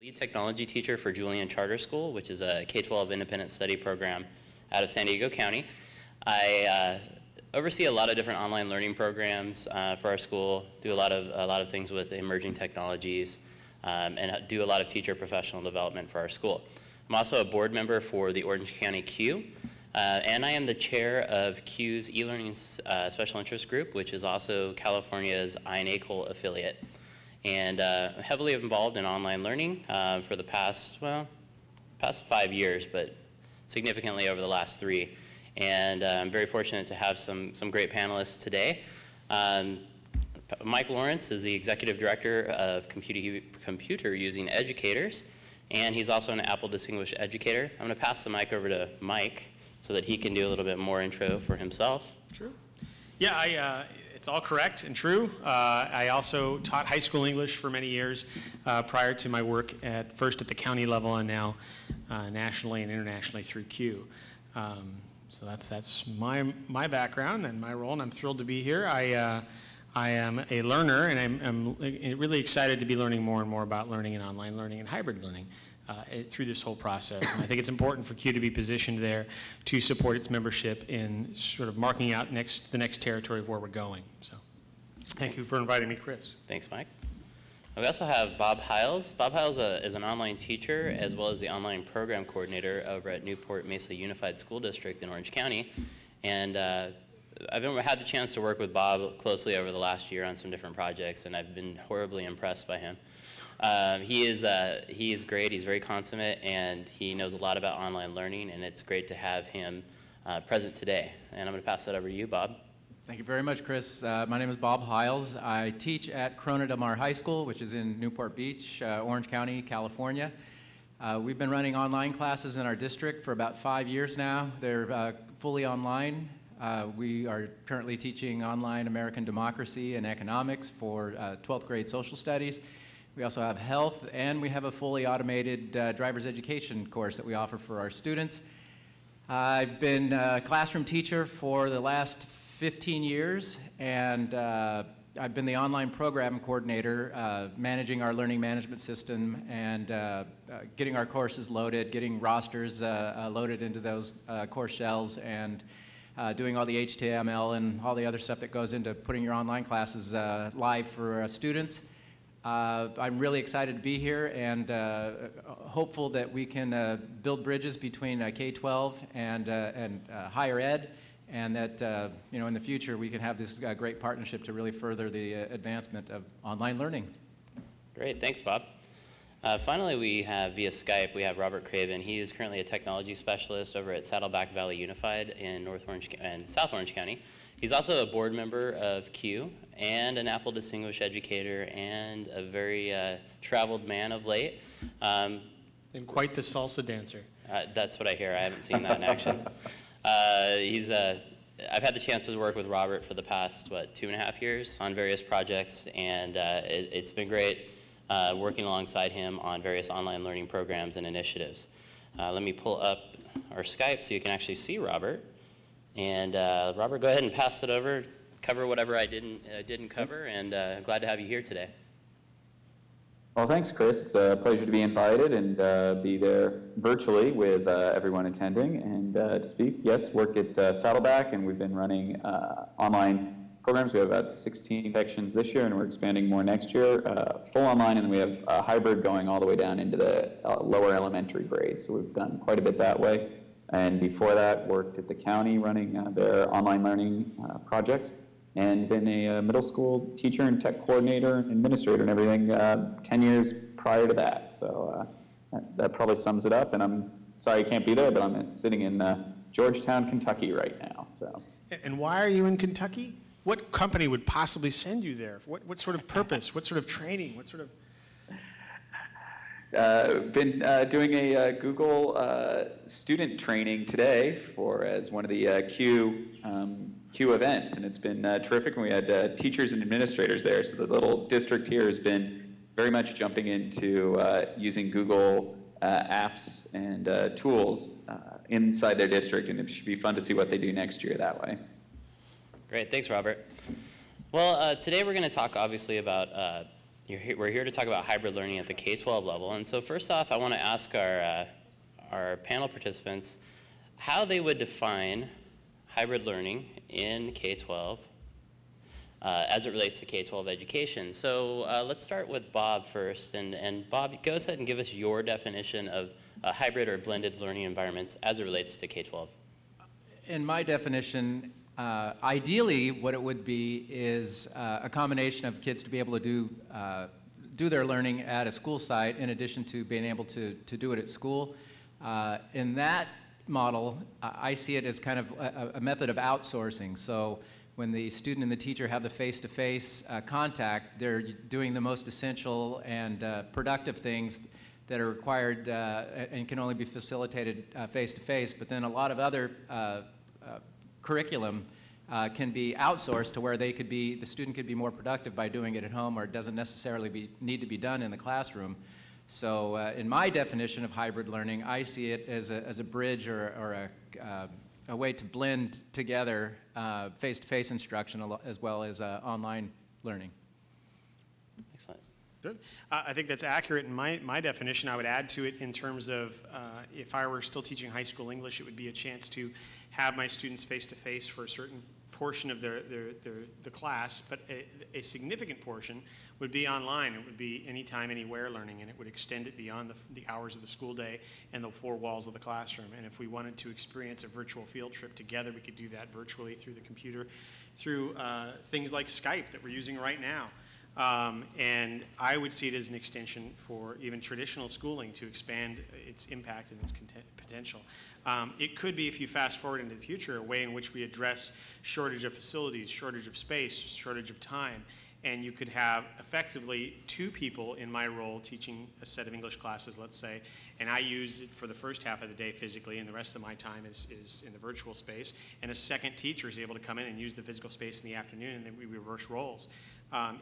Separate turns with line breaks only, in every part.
Lead technology teacher for Julian Charter School, which is a K-12 independent study program out of San Diego County. I oversee a lot of different online learning programs for our school, do a lot of things with emerging technologies, and do a lot of teacher professional development for our school. I'm also a board member for the Orange County CUE, and I am the chair of CUE's e-learning special interest group, which is also California's INACOL affiliate. And heavily involved in online learning for the past 5 years, but significantly over the last 3. And I'm very fortunate to have some great panelists today. Mike Lawrence is the executive director of Computer Using Educators, and he's also an Apple Distinguished Educator. I'm going to pass the mic over to Mike so that he can do a little bit more intro for himself.
Sure. Yeah, it's all correct and true. I also taught high school English for many years prior to my work first at the county level and now nationally and internationally through CUE. So that's my background and my role, and I'm thrilled to be here. I am a learner, and I'm really excited to be learning more and more about learning and online learning and hybrid learning through this whole process. And I think it's important for CUE to be positioned there to support its membership in sort of marking out the next territory of where we're going. So thank you for inviting me, Chris.
Thanks, Mike. We also have Bob Hiles. Bob Hiles is an online teacher as well as the online program coordinator over at Newport Mesa Unified School District in Orange County. And I've had the chance to work with Bob closely over the last year on some different projects, and I've been horribly impressed by him. He is great. He's very consummate, and he knows a lot about online learning, and it's great to have him present today. And I'm going to pass that over to you, Bob.
Thank you very much, Chris. My name is Bob Hiles. I teach at Corona Del Mar High School, which is in Newport Beach, Orange County, California. We've been running online classes in our district for about 5 years now. They're fully online. We are currently teaching online American democracy and economics for 12th grade social studies. We also have health, and we have a fully automated driver's education course that we offer for our students. I've been a classroom teacher for the last 15 years, and I've been the online program coordinator, managing our learning management system and getting our courses loaded, getting rosters loaded into those course shells, and doing all the HTML and all the other stuff that goes into putting your online classes live for students. I'm really excited to be here and hopeful that we can build bridges between K-12 and higher ed, and that in the future we can have this great partnership to really further the advancement of online learning.
Great, thanks, Bob. Finally, we have via Skype, we have Robert Craven. He is currently a technology specialist over at Saddleback Valley Unified in South Orange County. He's also a board member of CUE and an Apple Distinguished Educator and a very traveled man of late.
And quite the salsa dancer.
That's what I hear. I haven't seen that in action. I've had the chance to work with Robert for the past, 2.5 years on various projects, and it's been great working alongside him on various online learning programs and initiatives. Let me pull up our Skype so you can actually see Robert. And Robert, go ahead and pass it over, cover whatever I didn't cover, and glad to have you here today.
Well, thanks, Chris. It's a pleasure to be invited and be there virtually with everyone attending and to speak. Yes, work at Saddleback, and we've been running online programs. We have about 16 sections this year, and we're expanding more next year, full online, and we have hybrid going all the way down into the lower elementary grades. So we've done quite a bit that way. And before that, worked at the county running their online learning projects, and been a middle school teacher and tech coordinator and administrator and everything 10 years prior to that. So that probably sums it up. And I'm sorry I can't be there, but I'm sitting in Georgetown, Kentucky right now. So.
And why are you in Kentucky? What company would possibly send you there? What sort of purpose? What sort of training? What sort of...
Been doing a Google student training today as one of the CUE events, and it's been terrific. And we had teachers and administrators there, so the little district here has been very much jumping into using Google apps and tools inside their district, and it should be fun to see what they do next year that way.
Great, thanks, Robert. Well, today we're going to talk obviously about We're here to talk about hybrid learning at the K-12 level. And so first off, I want to ask our panel participants how they would define hybrid learning in K-12 as it relates to K-12 education. So let's start with Bob first. And Bob, go ahead and give us your definition of hybrid or blended learning environments as it relates to K-12.
In my definition, ideally what it would be is a combination of kids to be able to do their learning at a school site in addition to being able to do it at school. In that model, I see it as kind of a method of outsourcing. So when the student and the teacher have the face-to-face contact, they're doing the most essential and productive things that are required and can only be facilitated face-to-face, but then a lot of other curriculum can be outsourced to where the student could be more productive by doing it at home, or it doesn't necessarily need to be done in the classroom. So in my definition of hybrid learning, I see it as a bridge or a way to blend together face-to-face instruction as well as online learning.
Excellent.
Good. I think that's accurate in my definition. I would add to it in terms of if I were still teaching high school English, it would be a chance to have my students face-to-face for a certain portion of the class, but a significant portion would be online. It would be anytime, anywhere learning, and it would extend it beyond the hours of the school day and the four walls of the classroom. And if we wanted to experience a virtual field trip together, we could do that virtually through the computer, through things like Skype that we're using right now. And I would see it as an extension for even traditional schooling to expand its impact and its potential. It could be, if you fast forward into the future, a way in which we address shortage of facilities, shortage of space, shortage of time, and you could have effectively two people in my role teaching a set of English classes, let's say, and I use it for the first half of the day physically, and the rest of my time is in the virtual space, and a second teacher is able to come in and use the physical space in the afternoon, and then we reverse roles.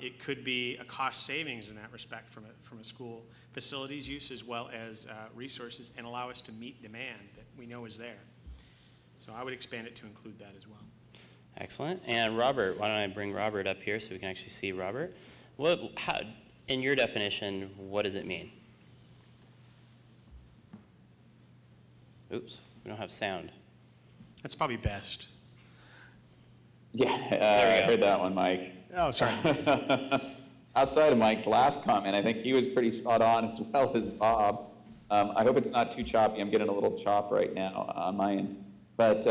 It could be a cost savings in that respect from a school facilities use as well as resources, and allow us to meet demand that we know is there. So I would expand it to include that as well.
Excellent. And Robert, why don't I bring Robert up here so we can actually see Robert? In your definition, what does it mean? Oops, we don't have sound.
That's probably best.
Yeah, I heard that one, Mike.
Oh, sorry.
Outside of Mike's last comment, I think he was pretty spot on, as well as Bob. I hope it's not too choppy. I'm getting a little chop right now on my end. But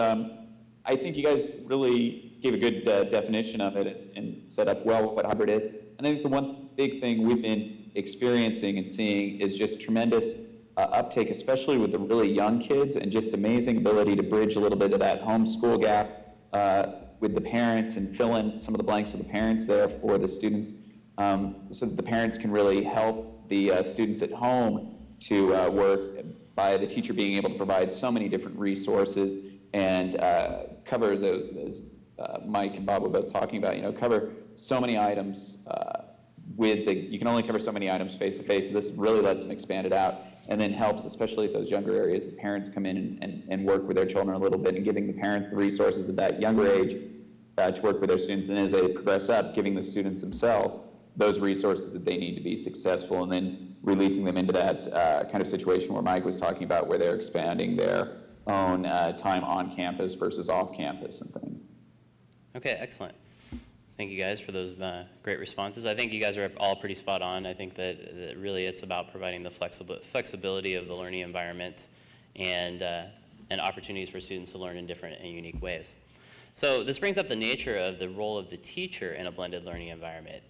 I think you guys really gave a good definition of it and set up well what hybrid is. And I think the one big thing we've been experiencing and seeing is just tremendous uptake, especially with the really young kids, and just amazing ability to bridge a little bit of that homeschool gap with the parents and fill in some of the blanks with the parents there for the students, so that the parents can really help the students at home to work by the teacher being able to provide so many different resources and cover, as Mike and Bob were both talking about, cover so many items you can only cover so many items face to face. This really lets them expand it out, and then helps, especially at those younger areas, the parents come in and work with their children a little bit, and giving the parents the resources at that younger age to work with their students, and as they progress up, giving the students themselves those resources that they need to be successful, and then releasing them into that kind of situation where Mike was talking about, where they're expanding their own time on campus versus off campus and things. Okay,
excellent. Thank you guys for those great responses. I think you guys are all pretty spot on. I think that really it's about providing the flexibility of the learning environment and opportunities for students to learn in different and unique ways. So this brings up the nature of the role of the teacher in a blended learning environment.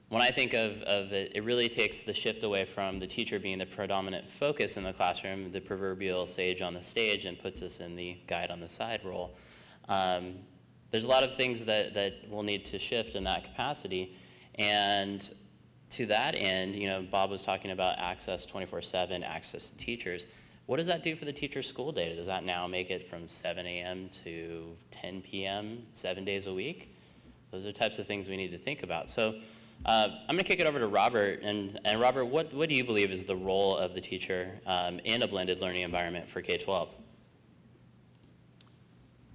When I think of it, it really takes the shift away from the teacher being the predominant focus in the classroom, the proverbial sage on the stage, and puts us in the guide on the side role. There's a lot of things that will need to shift in that capacity, and to that end, Bob was talking about access 24/7, access to teachers. What does that do for the teacher's school day? Does that now make it from 7 a.m. to 10 p.m., 7 days a week? Those are types of things we need to think about. So I'm going to kick it over to Robert. And Robert, what do you believe is the role of the teacher in a blended learning environment for K-12?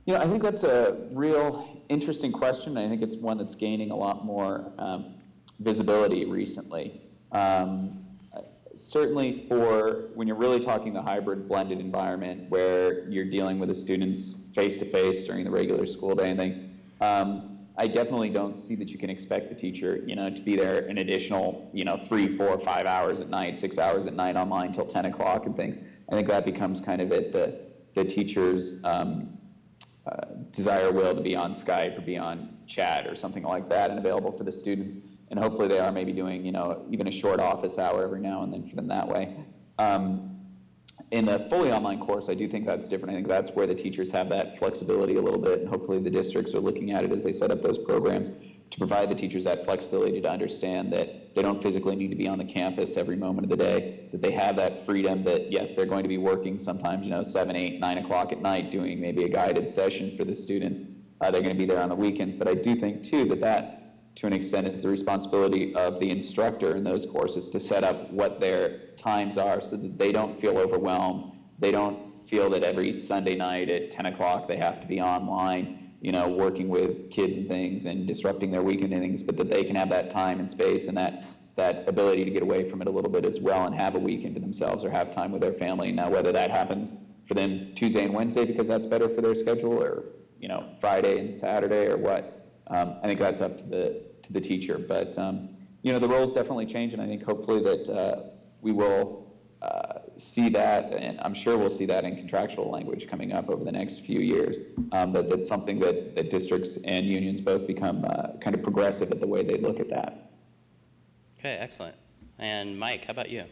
I think that's a real interesting question. I think it's one that's gaining a lot more visibility recently. Certainly for when you're really talking the hybrid blended environment where you're dealing with the students face-to-face during the regular school day and things, I definitely don't see that you can expect the teacher, to be there an additional, 3, 4, 5 hours at night, 6 hours at night online till 10 o'clock and things. I think that becomes kind of at the teacher's desire will to be on Skype or be on chat or something like that and available for the students. And hopefully they are maybe doing, even a short office hour every now and then for them that way. In the fully online course, I do think that's different. I think that's where the teachers have that flexibility a little bit, and hopefully the districts are looking at it as they set up those programs to provide the teachers that flexibility to understand that they don't physically need to be on the campus every moment of the day, that they have that freedom that, yes, they're going to be working sometimes, 7, 8, 9 o'clock at night doing maybe a guided session for the students. They're going to be there on the weekends. But I do think, too, that to an extent, it's the responsibility of the instructor in those courses to set up what their times are so that they don't feel overwhelmed. They don't feel that every Sunday night at 10 o'clock they have to be online, working with kids and things and disrupting their weekend and things, but that they can have that time and space and that ability to get away from it a little bit as well and have a weekend to themselves or have time with their family. Now, whether that happens for them Tuesday and Wednesday because that's better for their schedule or, Friday and Saturday or what, I think that's up to the teacher, but the roles definitely change, and I think hopefully that we will see that, and I'm sure we'll see that in contractual language coming up over the next few years. That's something that districts and unions both become kind of progressive at the way they look at that.
Okay, excellent. And Mike, how about you?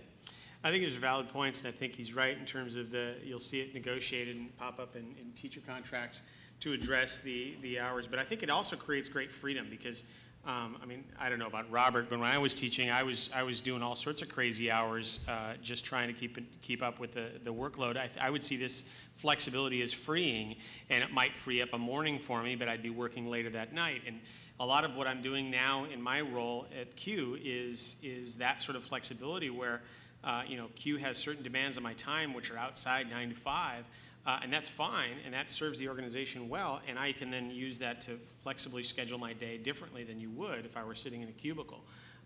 I think there's valid points, and I think he's right in terms of you'll see it negotiated and pop up in teacher contracts to address the hours. But I think it also creates great freedom because, I don't know about Robert, but when I was teaching, I was doing all sorts of crazy hours just trying to keep up with the workload. I would see this flexibility as freeing, and it might free up a morning for me, but I'd be working later that night. And a lot of what I'm doing now in my role at Q is that sort of flexibility where Q has certain demands on my time which are outside 9 to 5, and that's fine, and that serves the organization well, and I can then use that to flexibly schedule my day differently than you would if I were sitting in a cubicle.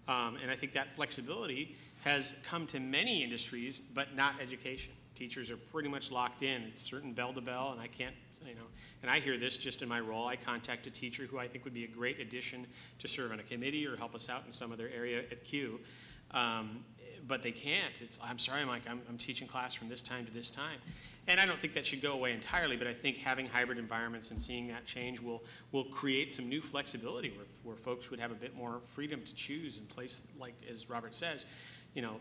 And I think that flexibility has come to many industries, but not education. Teachers are pretty much locked in. It's certain bell to bell, and I can't, and I hear this just in my role. I contact a teacher who I think would be a great addition to serve on a committee or help us out in some other area at Q. But they can't. I'm sorry, Mike, I'm teaching class from this time to this time. And I don't think that should go away entirely, but I think having hybrid environments and seeing that change will create some new flexibility where folks would have a bit more freedom to choose and place, like as Robert says,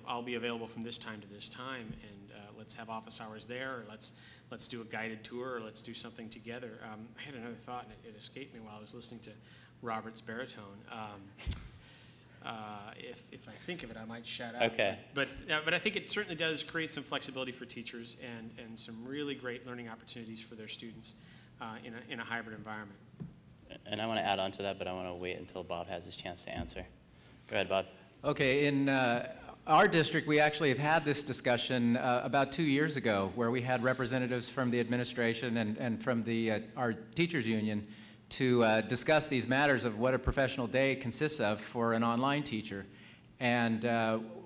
I'll be available from this time to this time, and let's have office hours there, or let's do a guided tour, or let's do something together. I had another thought, and it escaped me while I was listening to Robert's baritone. If I think of it, I might shout out.
Okay.
But I think it certainly does create some flexibility for teachers and some really great learning opportunities for their students in a hybrid environment.
And I want to add on to that, but I want to wait until Bob has his chance to answer. Go ahead, Bob.
Okay, in our district, we actually have had this discussion about 2 years ago, where we had representatives from the administration and from our teachers union to discuss these matters of what a professional day consists of for an online teacher. And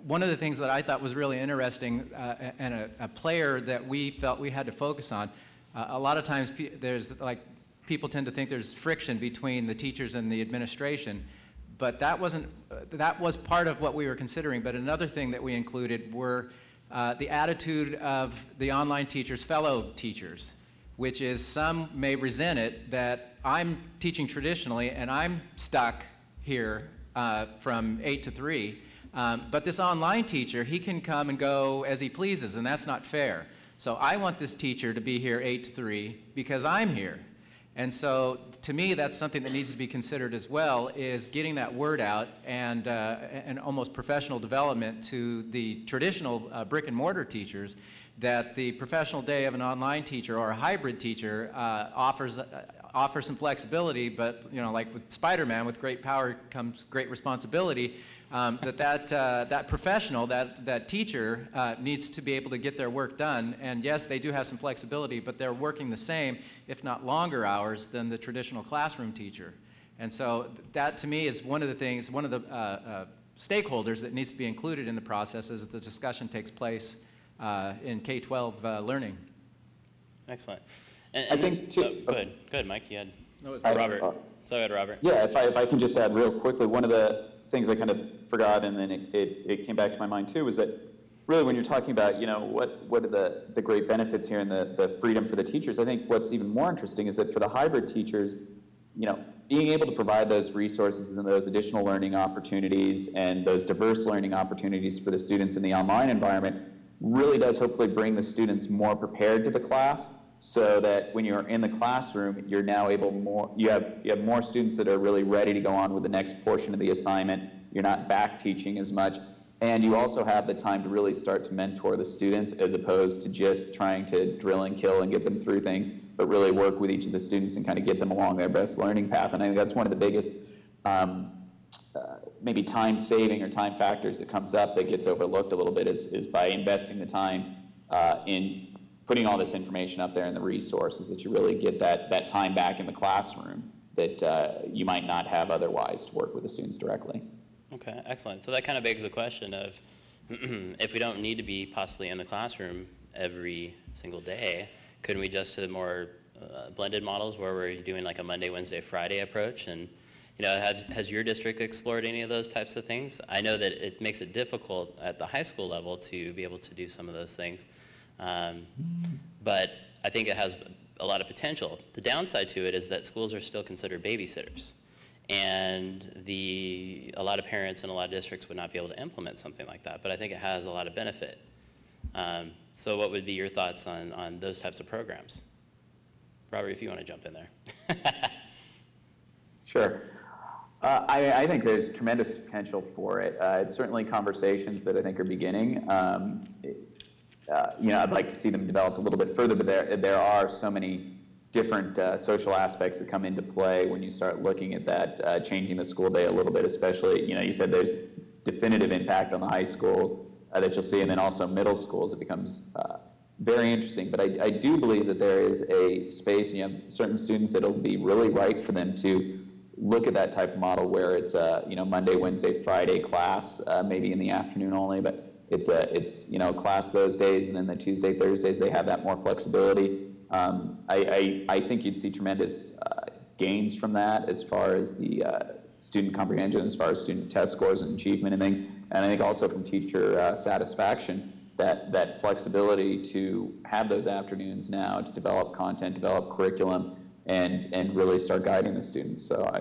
one of the things that I thought was really interesting and a player that we felt we had to focus on, a lot of times people tend to think there's friction between the teachers and the administration, but that was part of what we were considering. But another thing that we included were the attitude of the online teachers' fellow teachers, which is some may resent it that I'm teaching traditionally and I'm stuck here from 8 to 3, but this online teacher, he can come and go as he pleases, and that's not fair. So I want this teacher to be here 8 to 3 because I'm here. And so to me, that's something that needs to be considered as well, is getting that word out and almost professional development to the traditional brick and mortar teachers, that the professional day of an online teacher or a hybrid teacher offers some flexibility, but like with Spider-Man, with great power comes great responsibility. That professional, that teacher needs to be able to get their work done. And yes, they do have some flexibility, but they're working the same, if not longer hours than the traditional classroom teacher. And so that, to me, is one of the things, one of the stakeholders that needs to be included in the process as the discussion takes place in K-12 learning.
Excellent.
I think too.
Go ahead, Mike. You had
Robert.
So go ahead, Robert.
Yeah, if I can just add real quickly, one of the things I kind of forgot, and then it came back to my mind too, was that really when you're talking about, what are the great benefits here and the freedom for the teachers, I think what's even more interesting is that for the hybrid teachers, being able to provide those resources and those additional learning opportunities and those diverse learning opportunities for the students in the online environment really does hopefully bring the students more prepared to the class, so that when you're in the classroom, you're now you have more students that are really ready to go on with the next portion of the assignment. You're not back teaching as much, and you also have the time to really start to mentor the students as opposed to just trying to drill and kill and get them through things, but really work with each of the students and kind of get them along their best learning path. And I think that's one of the biggest maybe time saving or time factors that comes up that gets overlooked a little bit is by investing the time in putting all this information up there and the resources, that you really get that time back in the classroom that you might not have otherwise to work with the students directly.
Okay, excellent. So that kind of begs the question of if we don't need to be possibly in the classroom every single day, couldn't we just to more blended models where we're doing like a Monday, Wednesday, Friday approach? And has your district explored any of those types of things? I know that it makes it difficult at the high school level to be able to do some of those things, but I think it has a lot of potential. The downside to it is that schools are still considered babysitters, and a lot of parents and a lot of districts would not be able to implement something like that, but I think it has a lot of benefit. So what would be your thoughts on those types of programs? Robert, if you want to jump in there.
Sure. I think there's tremendous potential for it. It's certainly conversations that I think are beginning. I'd like to see them developed a little bit further, but there are so many different social aspects that come into play when you start looking at that, changing the school day a little bit, especially, you said there's definitive impact on the high schools that you'll see, and then also middle schools. It becomes very interesting. But I do believe that there is a space, and you have certain students that it'll be really right for them to look at that type of model where it's a Monday, Wednesday, Friday class, maybe in the afternoon only, but it's class those days, and then the Tuesday, Thursdays they have that more flexibility. I think you'd see tremendous gains from that as far as the student comprehension, as far as student test scores and achievement and things, and I think also from teacher satisfaction, that flexibility to have those afternoons now to develop content, develop curriculum, and really start guiding the students. So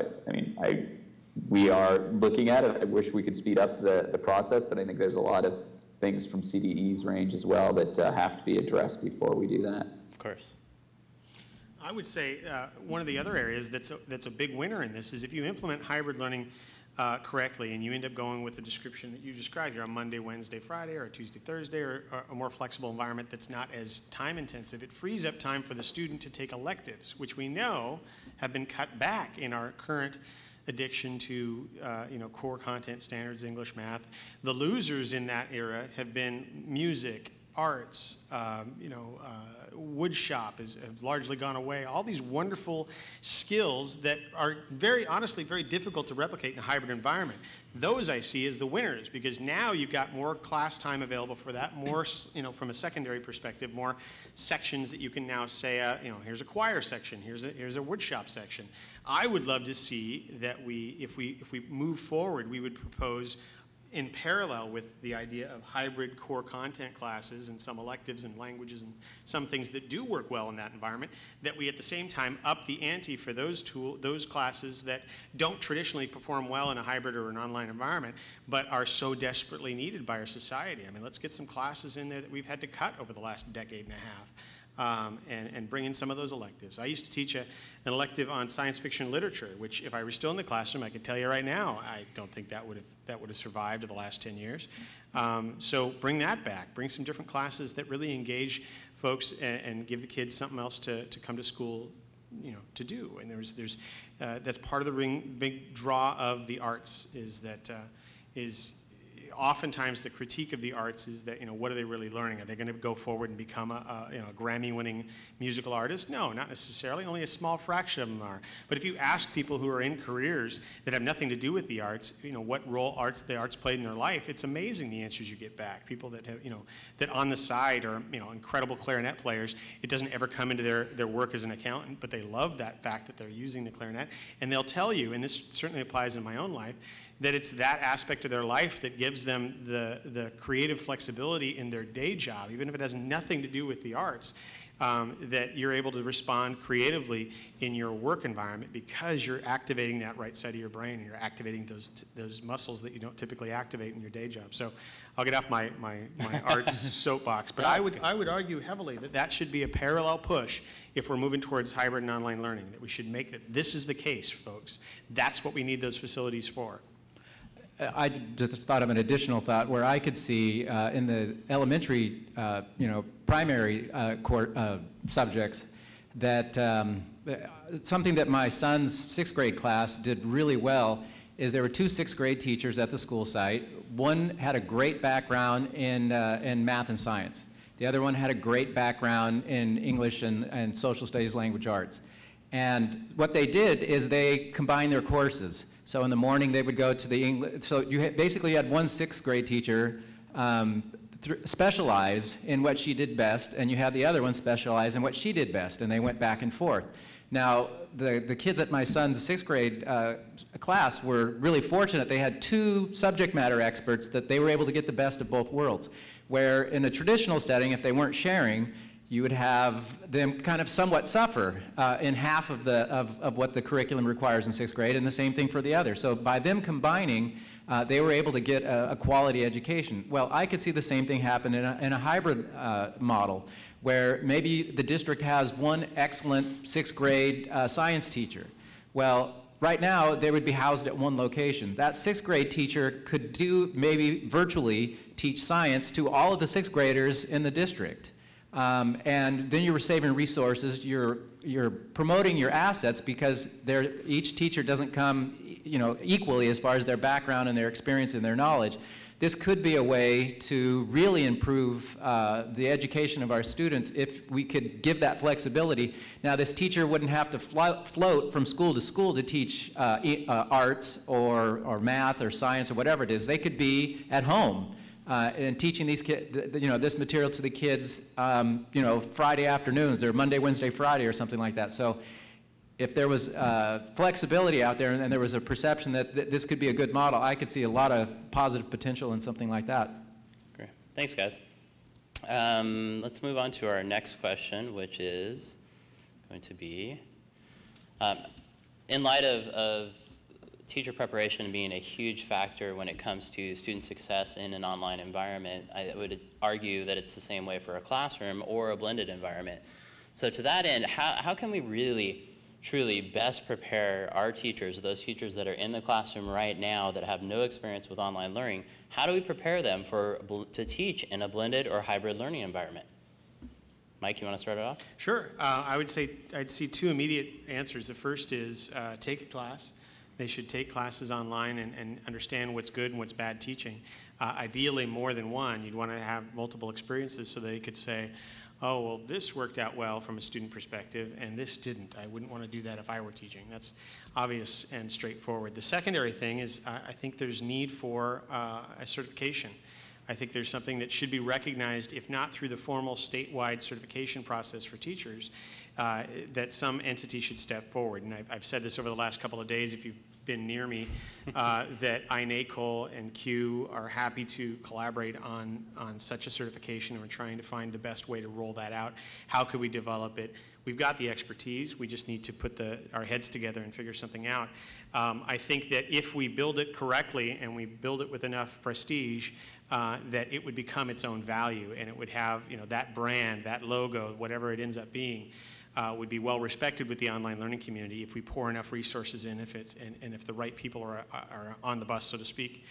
we are looking at it. I wish we could speed up the process, but I think there's a lot of things from CDE's range as well that have to be addressed before we do that.
Of course.
I would say one of the other areas that's a big winner in this is if you implement hybrid learning correctly, and you end up going with the description that you described, you're on Monday, Wednesday, Friday, or a Tuesday, Thursday, or a more flexible environment that's not as time intensive, it frees up time for the student to take electives, which we know have been cut back in our current addiction to core content standards, English, math. The losers in that era have been music, arts, wood shop has largely gone away. All these wonderful skills that are honestly very difficult to replicate in a hybrid environment. Those I see as the winners, because now you've got more class time available for that, more, from a secondary perspective, more sections that you can now say, here's a choir section, here's a wood shop section. I would love to see that if we move forward, we would propose in parallel with the idea of hybrid core content classes and some electives and languages and some things that do work well in that environment, that we at the same time up the ante for those classes that don't traditionally perform well in a hybrid or an online environment, but are so desperately needed by our society. I mean, let's get some classes in there that we've had to cut over the last decade and a half. And bring in some of those electives. I used to teach an elective on science fiction literature, which if I were still in the classroom, I could tell you right now, I don't think that would have survived the last 10 years. So bring that back. Bring some different classes that really engage folks and give the kids something else to come to school, to do. And that's part of the big draw of the arts is that oftentimes the critique of the arts is that, what are they really learning? Are they going to go forward and become a Grammy-winning musical artist? No, not necessarily. Only a small fraction of them are. But if you ask people who are in careers that have nothing to do with the arts, what role the arts played in their life, it's amazing the answers you get back. People that have, that on the side are, incredible clarinet players. It doesn't ever come into their work as an accountant, but they love that fact that they're using the clarinet. And they'll tell you, and this certainly applies in my own life, that it's that aspect of their life that gives them the creative flexibility in their day job, even if it has nothing to do with the arts, that you're able to respond creatively in your work environment because you're activating that right side of your brain and you're activating those muscles that you don't typically activate in your day job. So I'll get off my arts soapbox, but I would argue heavily that should be a parallel push if we're moving towards hybrid and online learning, that we should make that this is the case, folks. That's what we need those facilities for.
I just thought of an additional thought where I could see in the elementary, primary subjects that something that my son's 6th grade class did really well is there were 2 6th grade teachers at the school site. One had a great background in math and science. The other one had a great background in English and social studies, language arts. And what they did is they combined their courses. So in the morning they would go to the English, so you basically had one 6th grade teacher specialize in what she did best, and you had the other one specialize in what she did best, and they went back and forth. Now, the kids at my son's 6th grade class were really fortunate. They had 2 subject matter experts that they were able to get the best of both worlds. Where in a traditional setting, if they weren't sharing, you would have them kind of somewhat suffer in half of what the curriculum requires in 6th grade, and the same thing for the other. So by them combining, they were able to get a quality education. Well, I could see the same thing happen in a hybrid model, where maybe the district has one excellent 6th grade science teacher. Well, right now, they would be housed at one location. That 6th grade teacher could maybe virtually teach science to all of the 6th graders in the district. And then you were saving resources. You're promoting your assets because each teacher doesn't come, equally as far as their background and their experience and their knowledge. This could be a way to really improve the education of our students if we could give that flexibility. Now, this teacher wouldn't have to float from school to teach arts or math or science or whatever it is. They could be at home. And teaching these kids, this material to the kids, Friday afternoons or Monday, Wednesday, Friday or something like that. So if there was flexibility out there and there was a perception that this could be a good model, I could see a lot of positive potential in something like that.
Great. Thanks, guys. Let's move on to our next question, which is going to be, in light of teacher preparation being a huge factor when it comes to student success in an online environment, I would argue that it's the same way for a classroom or a blended environment. So to that end, how can we really, truly best prepare our teachers, those teachers that are in the classroom right now that have no experience with online learning, how do we prepare them to teach in a blended or hybrid learning environment? Mike, you want to start it off?
Sure. I'd see 2 immediate answers. The first is take a class. They should take classes online and understand what's good and what's bad teaching. Ideally, more than one. You'd want to have multiple experiences so they could say, oh, well, this worked out well from a student perspective, and this didn't. I wouldn't want to do that if I were teaching. That's obvious and straightforward. The secondary thing is I think there's need for a certification. I think there's something that should be recognized, if not through the formal statewide certification process for teachers, that some entity should step forward. And I've said this over the last couple of days, if you've been near me, that INACOL and CUE are happy to collaborate on such a certification, and we're trying to find the best way to roll that out. How could we develop it? We've got the expertise. We just need to put our heads together and figure something out. I think that if we build it correctly and we build it with enough prestige, that it would become its own value, and it would have, that brand, that logo, whatever it ends up being, would be well respected with the online learning community if we pour enough resources in, and if the right people are on the bus, so to speak.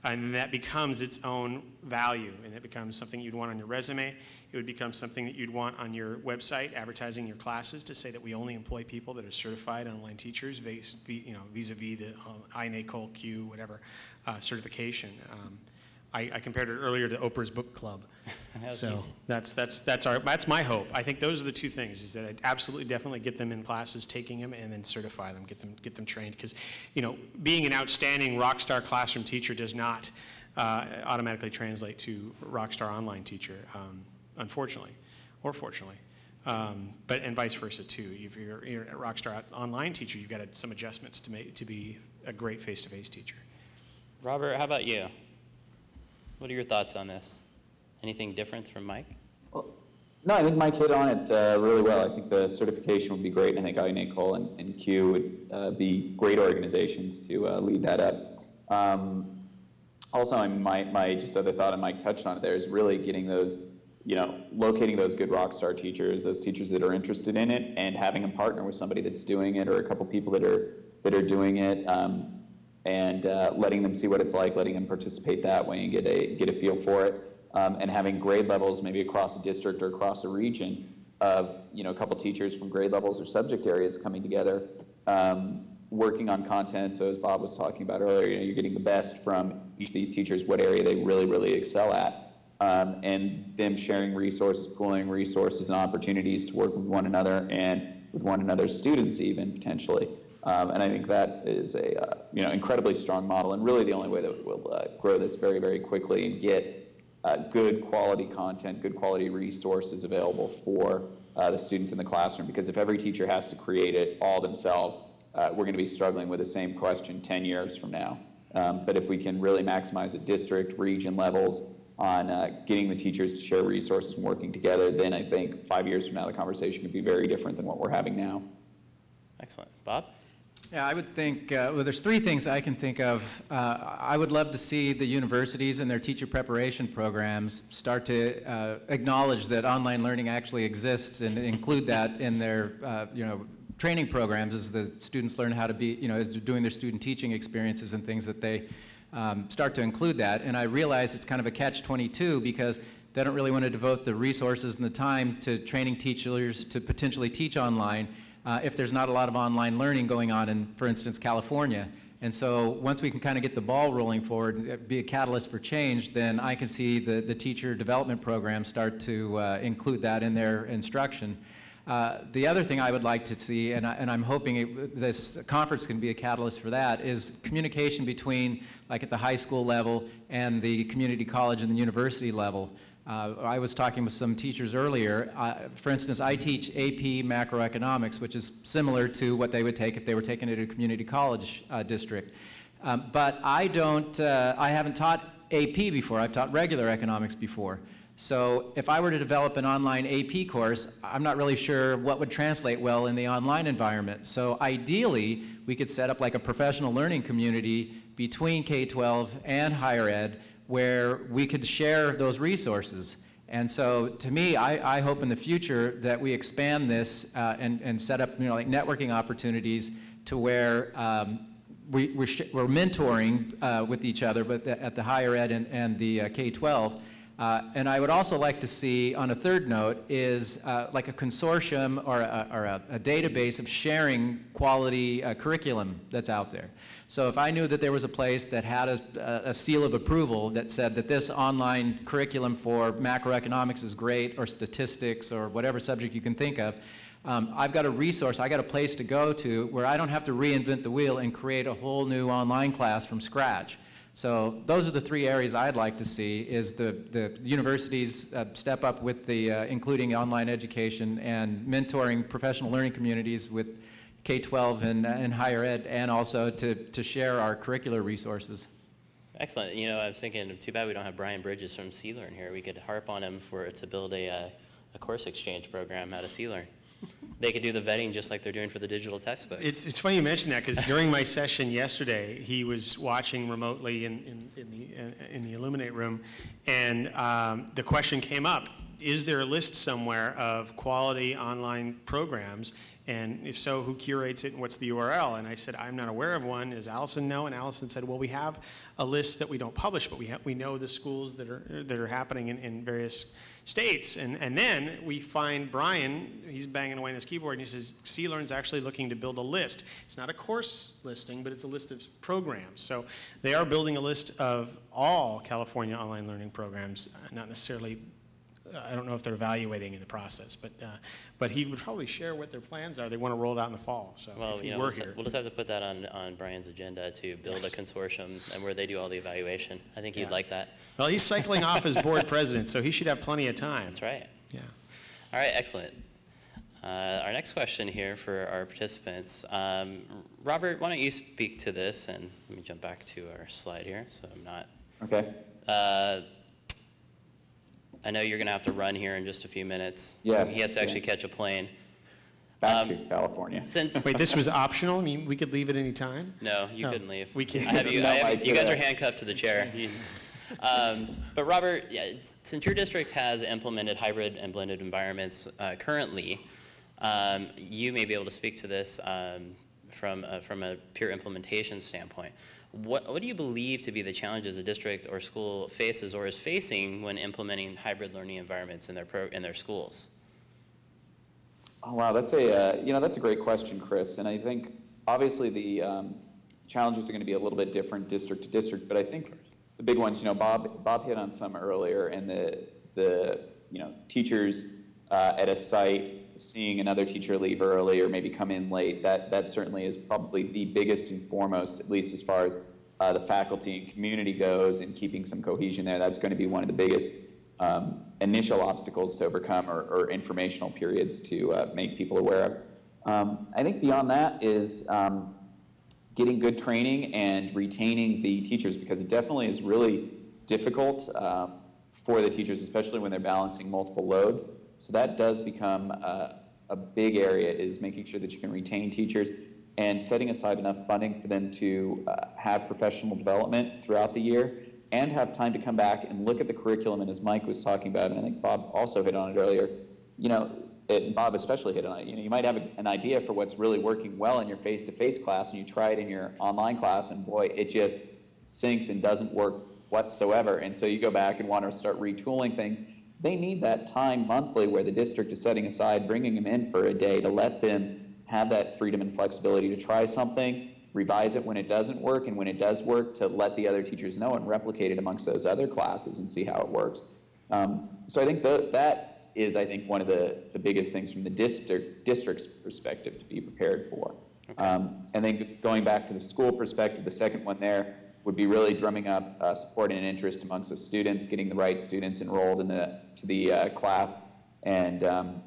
And that becomes its own value, and it becomes something you'd want on your resume. It would become something that you'd want on your website, advertising your classes, to say that we only employ people that are certified online teachers, vis-a-vis the INACOL, CUE, whatever certification. I compared it earlier to Oprah's book club. So
cute.
that's my hope. I think those are the two things, is that I'd absolutely definitely get them in classes, taking them, and then certify them, get them trained. Because, being an outstanding rock star classroom teacher does not automatically translate to rock star online teacher, unfortunately, or fortunately. And vice versa too. If you're a rock star online teacher, you've got some adjustments to make to be a great face-to-face teacher.
Robert, how about you? What are your thoughts on this? Anything different from Mike?
Well, no, I think Mike hit on it really well. I think the certification would be great, and I think INACOL and Q would be great organizations to lead that up. Also, my just other thought, and Mike touched on it there, is really getting those, locating those good rock star teachers, those teachers that are interested in it, and having them partner with somebody that's doing it, or a couple people that are doing it, and letting them see what it's like, letting them participate that way and get a feel for it. And having grade levels maybe across a district or across a region of a couple teachers from grade levels or subject areas coming together, working on content. So as Bob was talking about earlier, you're getting the best from each of these teachers, what area they really, really excel at, and them sharing resources, pooling resources and opportunities to work with one another and with one another's students even potentially. And I think that is a incredibly strong model, and really the only way that we'll grow this very, very quickly and get good quality content, good quality resources available for the students in the classroom. Because if every teacher has to create it all themselves, we're going to be struggling with the same question 10 years from now. But if we can really maximize at district, region levels on getting the teachers to share resources and working together, then I think 5 years from now the conversation could be very different than what we're having now.
Excellent. Bob?
Yeah, I would think, well, there's three things I can think of. I would love to see the universities and their teacher preparation programs start to acknowledge that online learning actually exists and include that in their, training programs as the students learn how to be, as they're doing their student teaching experiences and things, that they start to include that. And I realize it's kind of a catch-22 because they don't really want to devote the resources and the time to training teachers to potentially teach online if there's not a lot of online learning going on in, for instance, California. And so once we can kind of get the ball rolling forward and be a catalyst for change, then I can see the teacher development program start to include that in their instruction. The other thing I would like to see, and I'm hoping this conference can be a catalyst for that, is communication between, like at the high school level and the community college and the university level. I was talking with some teachers earlier. For instance, I teach AP macroeconomics, which is similar to what they would take if they were taking it at a community college district. But I haven't taught AP before. I've taught regular economics before. So if I were to develop an online AP course, I'm not really sure what would translate well in the online environment. So ideally, we could set up like a professional learning community between K-12 and higher ed, where we could share those resources. And so to me, I hope in the future that we expand this and set up like networking opportunities to where we're mentoring with each other, but at the higher ed and the K-12. And I would also like to see, on a third note, is like a consortium or a database of sharing quality curriculum that's out there. So if I knew that there was a place that had a seal of approval that said that this online curriculum for macroeconomics is great, or statistics, or whatever subject you can think of, I've got a resource, I got a place to go to where I don't have to reinvent the wheel and create a whole new online class from scratch. So those are the three areas I'd like to see, is the universities step up with the including online education and mentoring professional learning communities with K-12 and higher ed, and also to share our curricular resources.
Excellent. I was thinking, too bad we don't have Brian Bridges from C-Learn here. We could harp on him to build a course exchange program out of C-Learn. They could do the vetting just like they're doing for the digital textbooks.
It's funny you mention that, because during my session yesterday, he was watching remotely in the Illuminate room, and the question came up: is there a list somewhere of quality online programs? And if so, who curates it and what's the URL? And I said, I'm not aware of one. Does Allison know? And Allison said, well, we have a list that we don't publish, but we know the schools that are happening in various states. And then we find Brian, he's banging away on his keyboard, and he says, CLearn's actually looking to build a list. It's not a course listing, but it's a list of programs. So they are building a list of all California online learning programs, not necessarily, I don't know if they're evaluating in the process, but he would probably share what their plans are. They want to roll it out in the fall. So
Well,
if he
you know,
were
we'll
here,
we'll just have to put that on Brian's agenda to build a consortium and where they do all the evaluation. I think he'd like that.
well, he's cycling off as board president, so he should have plenty of time.
That's right.
Yeah.
All right, excellent. Our next question here for our participants. Robert, why don't you speak to this? And let me jump back to our slide here so I'm not.
Okay.
I know you're going to have to run here in just a few minutes.
Yes,
He has to
yeah.
actually catch a plane.
Back to California.
Since
Wait, this was optional? I mean, we could leave at any time?
No, you
No,
couldn't leave.
we can't.
I have you.
No,
You guys
I-
are handcuffed to the chair. But Robert, yeah, since your district has implemented hybrid and blended environments currently, you may be able to speak to this from a pure implementation standpoint. What do you believe to be the challenges a district or school faces or is facing when implementing hybrid learning environments in their schools?
Oh, wow, that's a great question, Chris. And I think obviously the challenges are going to be a little bit different district to district, but I think the big ones, Bob hit on some earlier, and the teachers at a site seeing another teacher leave early or maybe come in late, that certainly is probably the biggest and foremost, at least as far as the faculty and community goes, and keeping some cohesion there. That's going to be one of the biggest initial obstacles to overcome, or informational periods to make people aware of. I think beyond that is getting good training and retaining the teachers, because it definitely is really difficult for the teachers, especially when they're balancing multiple loads. So that does become a big area, is making sure that you can retain teachers and setting aside enough funding for them to have professional development throughout the year and have time to come back and look at the curriculum. And as Mike was talking about, and I think Bob also hit on it earlier, Bob especially hit on it, you might have an idea for what's really working well in your face-to-face class, and you try it in your online class, and boy, it just sinks and doesn't work whatsoever. And so you go back and want to start retooling things. They need that time monthly where the district is setting aside, bringing them in for a day to let them have that freedom and flexibility to try something, revise it when it doesn't work, and when it does work, to let the other teachers know and replicate it amongst those other classes and see how it works. So I think that is, I think, one of the biggest things from the district's perspective to be prepared for.
Okay.
And then going back to the school perspective, the second one there would be really drumming up support and interest amongst the students, getting the right students enrolled to the class, and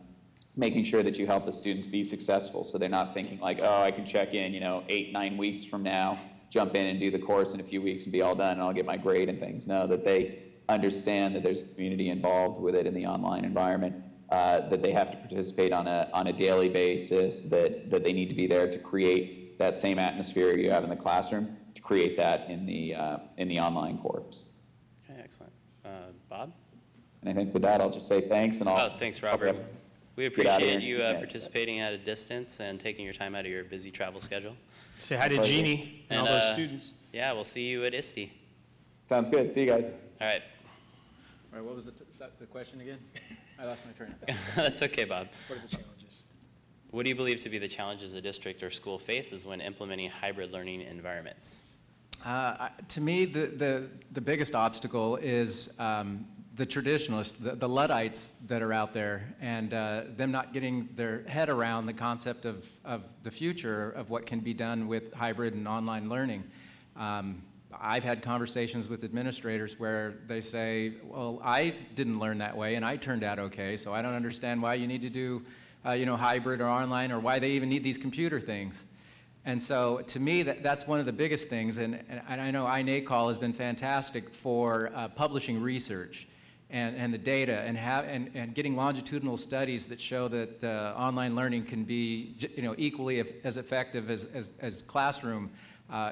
making sure that you help the students be successful, so they're not thinking like, oh, I can check in 8-9 weeks from now, jump in and do the course in a few weeks and be all done and I'll get my grade and things. No, that they understand that there's a community involved with it in the online environment, that they have to participate on a daily basis, that they need to be there to create that same atmosphere you have in the classroom, to create that in the online course.
Okay, excellent. Bob?
And I think with that, I'll just say thanks, and I'll...
Oh, thanks, Robert. We
Get out of
appreciate
here.
you
Yeah.
participating at a distance and taking your time out of your busy travel schedule.
Say hi to
Pleasure.
Jeannie and all
And,
those students.
Yeah, we'll see you at ISTE.
Sounds good. See you guys.
All right.
All right, what was the question again? I lost my train of thought.
That's okay, Bob.
What are the challenges?
What do you believe to be the challenges a district or school faces when implementing hybrid learning environments?
To me, the biggest obstacle is the traditionalists, the Luddites that are out there, and them not getting their head around the concept of the future of what can be done with hybrid and online learning. I've had conversations with administrators where they say, well, I didn't learn that way and I turned out okay, so I don't understand why you need to do hybrid or online, or why they even need these computer things. And so to me, that's one of the biggest things, and I know iNACOL has been fantastic for publishing research and the data, and getting longitudinal studies that show that online learning can be equally as effective as classroom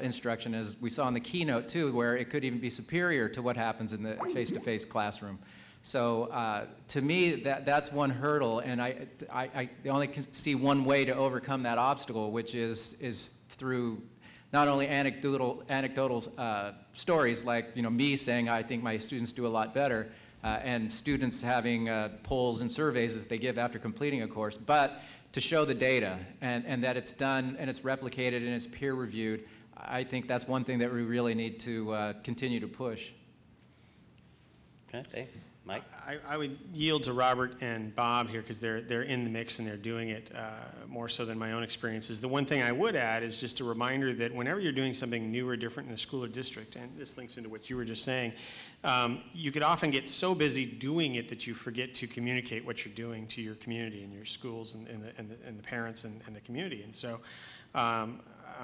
instruction, as we saw in the keynote too, where it could even be superior to what happens in the face-to-face classroom. So to me, that's one hurdle, and I only can see one way to overcome that obstacle, which is through not only anecdotal stories like me saying I think my students do a lot better, and students having polls and surveys that they give after completing a course, but to show the data and that it's done and it's replicated and it's peer reviewed. I think that's one thing that we really need to continue to push.
Okay, thanks. Mike?
I would yield to Robert and Bob here because they're in the mix and they're doing it more so than my own experiences. The one thing I would add is just a reminder that whenever you're doing something new or different in the school or district, and this links into what you were just saying, you could often get so busy doing it that you forget to communicate what you're doing to your community and your schools and the parents and the community. And so, I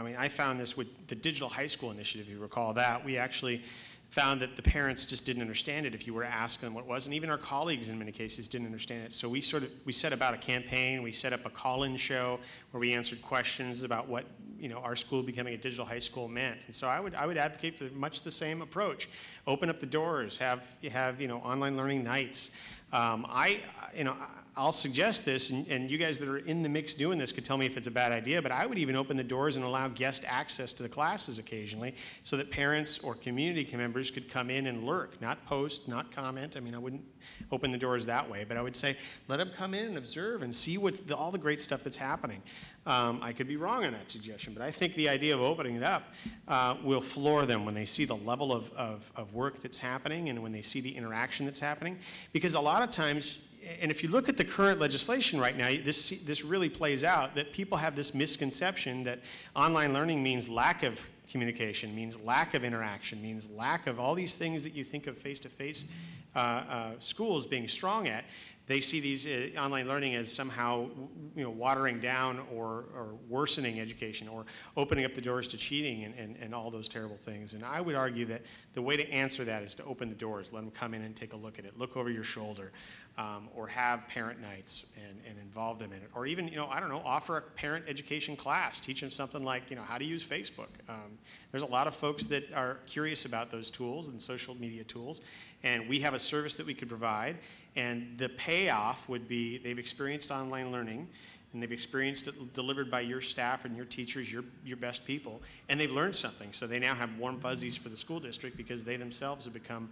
mean, I found this with the Digital High School Initiative, if you recall that. We actually found that the parents just didn't understand it if you were asking them what it was, and even our colleagues in many cases didn't understand it. So we set about a campaign, we set up a call-in show where we answered questions about what our school becoming a digital high school meant. And so I would advocate for much the same approach. Open up the doors, have online learning nights. I'll suggest this, and you guys that are in the mix doing this could tell me if it's a bad idea, but I would even open the doors and allow guest access to the classes occasionally so that parents or community members could come in and lurk, not post, not comment. I mean, I wouldn't open the doors that way, but I would say let them come in and observe and see all the great stuff that's happening. I could be wrong on that suggestion, but I think the idea of opening it up will floor them when they see the level of work that's happening and when they see the interaction that's happening. Because a lot of times, and if you look at the current legislation right now, this really plays out that people have this misconception that online learning means lack of communication, means lack of interaction, means lack of all these things that you think of face-to-face schools being strong at. They see these online learning as somehow watering down or worsening education or opening up the doors to cheating and all those terrible things. And I would argue that the way to answer that is to open the doors, let them come in and take a look at it, look over your shoulder, or have parent nights and involve them in it. Or even, I don't know, offer a parent education class, teach them something like, how to use Facebook. There's a lot of folks that are curious about those tools and social media tools, and we have a service that we could provide. And the payoff would be they've experienced online learning, and they've experienced it delivered by your staff and your teachers, your best people, and they've learned something. So they now have warm fuzzies for the school district because they themselves have become,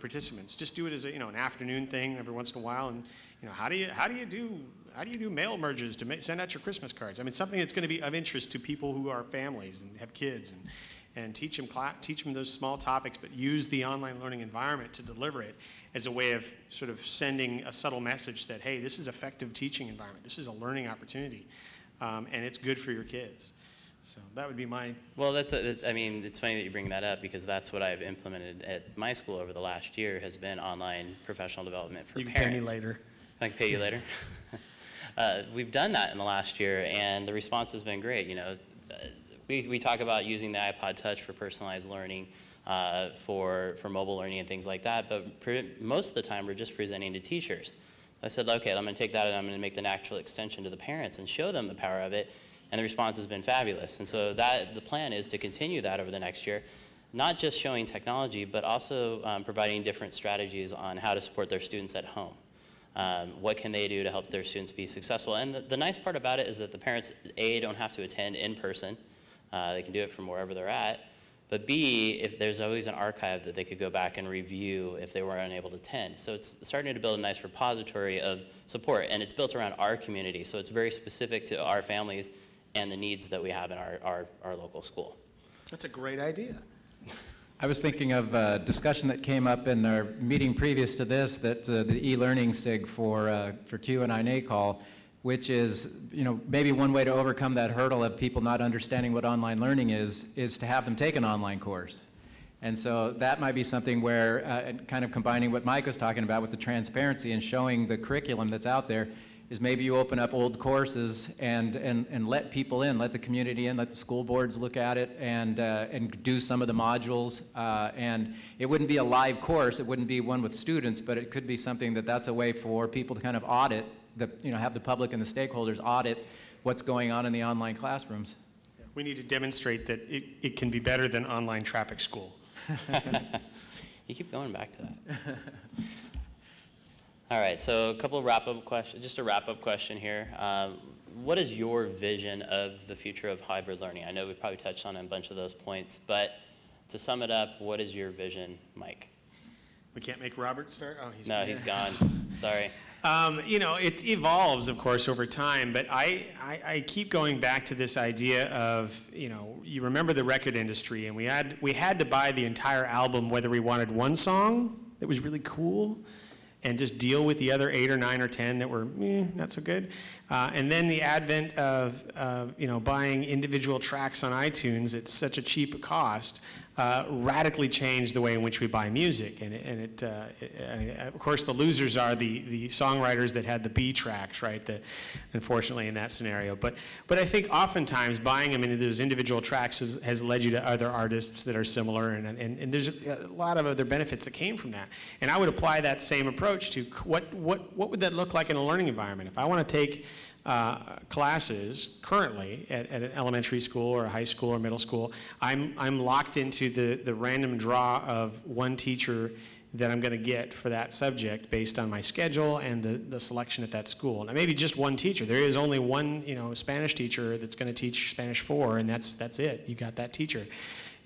participants. Just do it as an afternoon thing every once in a while. And how do you do mail merges to send out your Christmas cards? I mean, something that's going to be of interest to people who are families and have kids, and teach them those small topics, but use the online learning environment to deliver it as a way of sort of sending a subtle message that, hey, this is effective teaching environment. This is a learning opportunity, and it's good for your kids. So that would be my...
Well, it's funny that you bring that up because that's what I've implemented at my school over the last year has been online professional development for parents.
You can pay me later.
I can pay you later. We've done that in the last year, and the response has been great. We talk about using the iPod Touch for personalized learning, for mobile learning and things like that, but most of the time we're just presenting to teachers. I said, okay, I'm going to take that and I'm going to make the natural extension to the parents and show them the power of it, and the response has been fabulous. And so the plan is to continue that over the next year, not just showing technology, but also providing different strategies on how to support their students at home. What can they do to help their students be successful? And the nice part about it is that the parents, A, don't have to attend in person. They can do it from wherever they're at. But B, if there's always an archive that they could go back and review if they were unable to attend. So it's starting to build a nice repository of support, and it's built around our community. So it's very specific to our families and the needs that we have in our local school.
That's a great idea.
I was thinking of a discussion that came up in our meeting previous to this, that the e-learning SIG for Q and I call, which is, maybe one way to overcome that hurdle of people not understanding what online learning is to have them take an online course. And so that might be something where, kind of combining what Mike was talking about with the transparency and showing the curriculum that's out there, is maybe you open up old courses and let people in, let the community in, let the school boards look at it and do some of the modules. And it wouldn't be a live course, it wouldn't be one with students, but it could be something that's a way for people to kind of audit, have the public and the stakeholders audit what's going on in the online classrooms.
We need to demonstrate that it can be better than online traffic school.
You keep going back to that. All right, so a couple of wrap-up questions, just a wrap-up question here. What is your vision of the future of hybrid learning? I know we probably touched on a bunch of those points, but to sum it up, what is your vision, Mike?
We can't make Robert start? Oh, he's
No,
there.
he's gone. Sorry.
You know, it evolves, of course, over time, but I keep going back to this idea of, you know, you remember the record industry, and we had to buy the entire album whether we wanted one song that was really cool and just deal with the other 8 or 9 or 10 that were not so good. And then the advent of you know, buying individual tracks on iTunes at such a cheap cost radically changed the way in which we buy music. And of course, the losers are the songwriters that had the B tracks, right? Unfortunately, in that scenario. But I think oftentimes buying them into those individual tracks has led you to other artists that are similar, and there's a lot of other benefits that came from that. And I would apply that same approach to what would that look like in a learning environment? If I want to take classes currently at an elementary school or a high school or middle school, I'm locked into the random draw of one teacher that I'm going to get for that subject based on my schedule and the selection at that school. Now maybe just one teacher. There is only one, you know, Spanish teacher that's going to teach Spanish 4, and that's it. You got that teacher.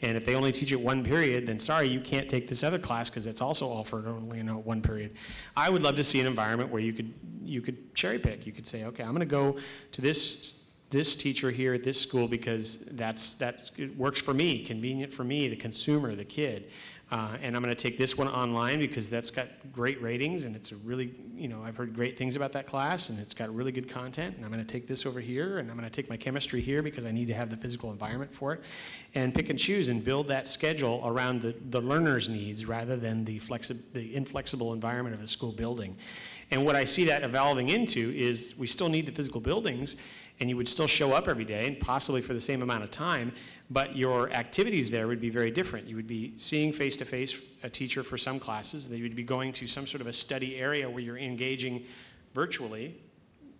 And if they only teach it one period, then sorry, you can't take this other class because it's also offered only in one period. I would love to see an environment where you could cherry pick. You could say, okay, I'm going to go to this teacher here at this school because that works for me, convenient for me, the consumer, the kid. And I'm going to take this one online because that's got great ratings and it's a really, you know, I've heard great things about that class and it's got really good content. And I'm going to take this over here and I'm going to take my chemistry here because I need to have the physical environment for it. And pick and choose and build that schedule around the learner's needs rather than the inflexible environment of a school building. And what I see that evolving into is we still need the physical buildings, and you would still show up every day, and possibly for the same amount of time, but your activities there would be very different. You would be seeing face-to-face a teacher for some classes. You would be going to some sort of a study area where you're engaging virtually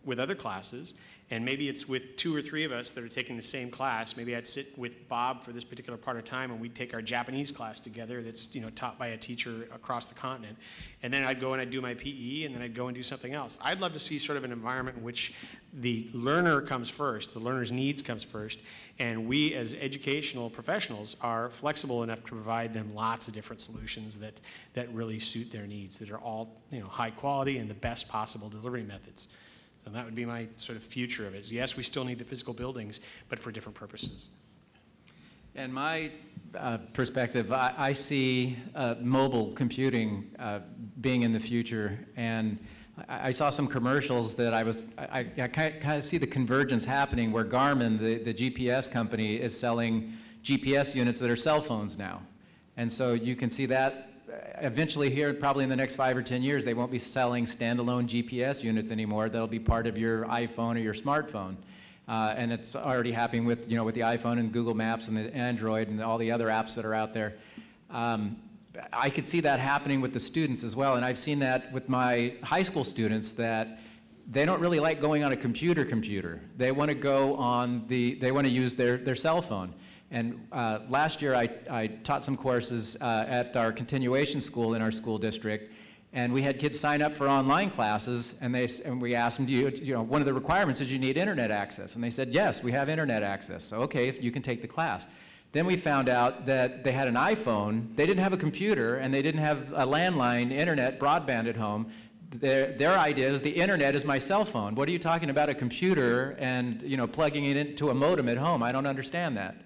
with other classes, and maybe it's with 2 or 3 of us that are taking the same class. Maybe I'd sit with Bob for this particular part of time, and we'd take our Japanese class together that's, you know, taught by a teacher across the continent. And then I'd go and I'd do my PE, and then I'd go and do something else. I'd love to see sort of an environment in which the learner comes first, the learner's needs comes first, and we as educational professionals are flexible enough to provide them lots of different solutions that really suit their needs, that are all, you know, high quality and the best possible delivery methods. So that would be my sort of future of it. Yes, we still need the physical buildings, but for different purposes.
And my perspective, I see mobile computing being in the future, and I saw some commercials that I kind of see the convergence happening where Garmin, the GPS company, is selling GPS units that are cell phones now. And so you can see that eventually here, probably in the next 5 or 10 years, they won't be selling standalone GPS units anymore. That'll be part of your iPhone or your smartphone. And it's already happening with, you know, with the iPhone and Google Maps and the Android and all the other apps that are out there. I could see that happening with the students as well. And I've seen that with my high school students, that they don't really like going on a computer. They want to go on they want to use their cell phone. And last year I taught some courses at our continuation school in our school district, and we had kids sign up for online classes, and we asked them, you know, one of the requirements is you need internet access, and they said, yes, we have internet access, so okay, you can take the class. Then we found out that they had an iPhone, they didn't have a computer, and they didn't have a landline internet broadband at home. Their idea is the internet is my cell phone. What are you talking about, a computer and, you know, plugging it into a modem at home? I don't understand that.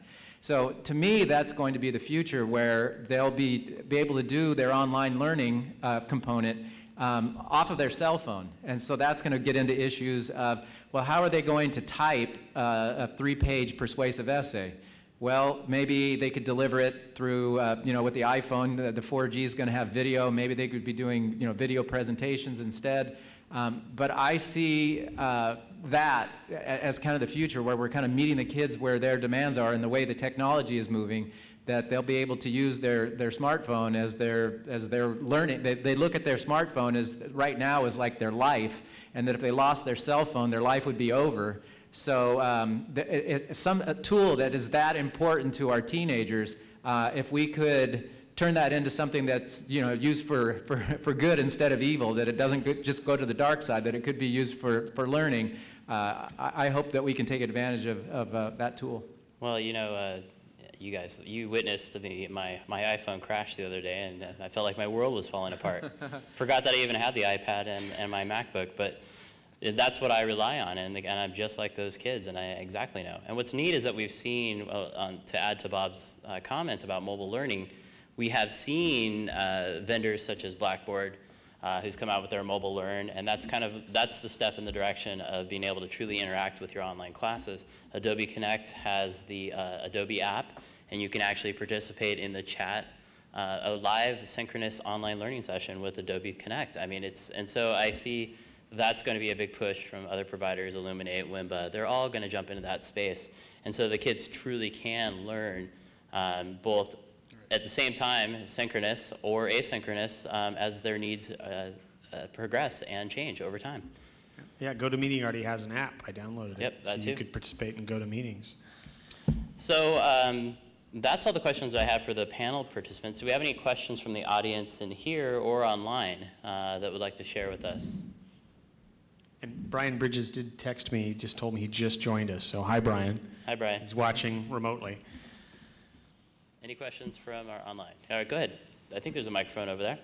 So to me, that's going to be the future, where they'll be able to do their online learning component off of their cell phone. And so that's going to get into issues of, well, how are they going to type a 3-page persuasive essay? Well, maybe they could deliver it through, you know, with the iPhone, the 4G is going to have video. Maybe they could be doing, you know, video presentations instead. But I see that as kind of the future, where we're kind of meeting the kids where their demands are and the way the technology is moving, that they'll be able to use their smartphone as their learning. They look at their smartphone as right now as like their life, and that if they lost their cell phone, their life would be over. So a tool that is that important to our teenagers, if we could turn that into something that's, you know, used for good instead of evil, that it doesn't just go to the dark side, that it could be used for learning. I hope that we can take advantage of that tool.
Well, you know, you witnessed my iPhone crash the other day, and I felt like my world was falling apart. Forgot that I even had the iPad and my MacBook, but that's what I rely on, and I'm just like those kids, and I exactly know. And what's neat is that we've seen, to add to Bob's comments about mobile learning, we have seen vendors such as Blackboard, who's come out with their mobile learn, and that's the step in the direction of being able to truly interact with your online classes. Adobe Connect has the Adobe app, and you can actually participate in the chat, a live synchronous online learning session with Adobe Connect. I mean, and so I see that's going to be a big push from other providers, Illuminate, Wimba. They're all going to jump into that space, and so the kids truly can learn both at the same time, synchronous or asynchronous, as their needs progress and change over time.
Yeah, GoToMeeting already has an app. I downloaded it.
Yep, that
so
too.
You could participate in GoToMeetings.
So that's all the questions I have for the panel participants. Do we have any questions from the audience in here or online that would like to share with us?
And Brian Bridges did text me, just told me he just joined us. So hi, Brian.
Hi, Brian.
He's watching remotely.
Any questions from our online? All right, go ahead. I think there's a microphone over there.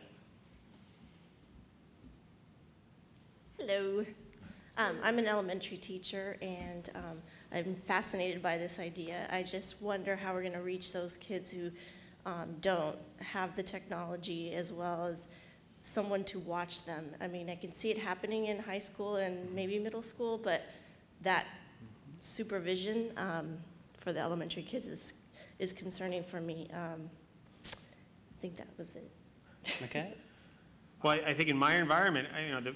Hello. I'm an elementary teacher, and I'm fascinated by this idea. I just wonder how we're going to reach those kids who don't have the technology as well as someone to watch them. I mean, I can see it happening in high school and maybe middle school, but that supervision for the elementary kids is concerning for me. I think that was it.
Okay.
Well, I think in my environment,